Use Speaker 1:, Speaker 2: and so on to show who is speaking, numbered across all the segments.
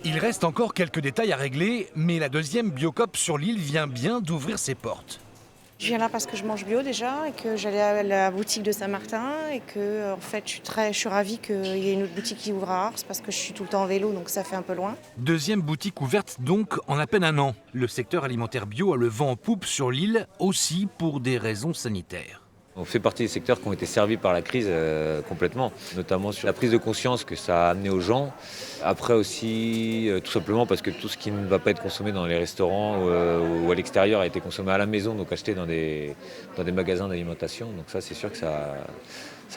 Speaker 1: Il reste encore quelques détails à régler, mais la deuxième Biocoop sur l'île vient bien d'ouvrir ses portes.
Speaker 2: Je viens là parce que je mange bio déjà et que j'allais à la boutique de Saint-Martin et que en fait je suis ravie qu'il y ait une autre boutique qui ouvre à Ars parce que je suis tout le temps en vélo donc ça fait un peu loin.
Speaker 1: Deuxième boutique ouverte donc en à peine un an. Le secteur alimentaire bio a le vent en poupe sur l'île, aussi pour des raisons sanitaires.
Speaker 3: On fait partie des secteurs qui ont été servis par la crise complètement, notamment sur la prise de conscience que ça a amené aux gens. Après aussi, tout simplement parce que tout ce qui ne va pas être consommé dans les restaurants ou à l'extérieur a été consommé à la maison, donc acheté dans des magasins d'alimentation. Donc ça, c'est sûr que ça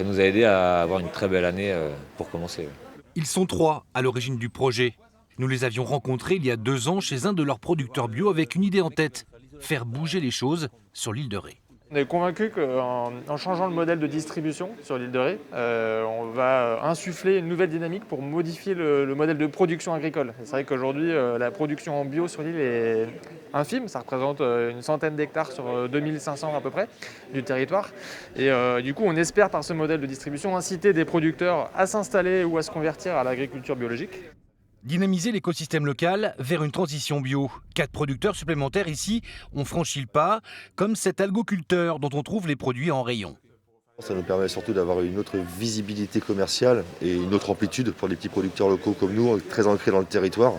Speaker 3: nous a aidé à avoir une très belle année pour commencer.
Speaker 1: Ils sont 3 à l'origine du projet. Nous les avions rencontrés il y a 2 ans chez un de leurs producteurs bio avec une idée en tête, faire bouger les choses sur l'île de Ré.
Speaker 4: On est convaincu qu'en changeant le modèle de distribution sur l'île de Ré, on va insuffler une nouvelle dynamique pour modifier le modèle de production agricole. C'est vrai qu'aujourd'hui, la production en bio sur l'île est infime. Ça représente une centaine d'hectares sur 2500 à peu près du territoire. Et du coup, on espère par ce modèle de distribution inciter des producteurs à s'installer ou à se convertir à l'agriculture biologique.
Speaker 1: Dynamiser l'écosystème local vers une transition bio. 4 producteurs supplémentaires ici ont franchi le pas, comme cet algoculteur dont on trouve les produits en rayon.
Speaker 5: Ça nous permet surtout d'avoir une autre visibilité commerciale et une autre amplitude pour les petits producteurs locaux comme nous, très ancrés dans le territoire.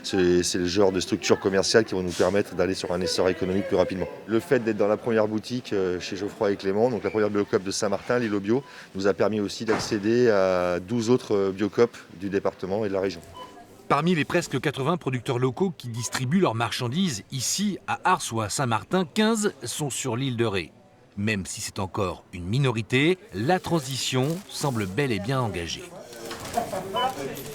Speaker 5: C'est le genre de structure commerciale qui vont nous permettre d'aller sur un essor économique plus rapidement. Le fait d'être dans la première boutique chez Geoffroy et Clément, donc la première Biocoop de Saint-Martin, l'île au bio, nous a permis aussi d'accéder à 12 autres Biocoop du département et de la région.
Speaker 1: Parmi les presque 80 producteurs locaux qui distribuent leurs marchandises ici à Ars ou à Saint-Martin, 15 sont sur l'île de Ré. Même si c'est encore une minorité, la transition semble bel et bien engagée.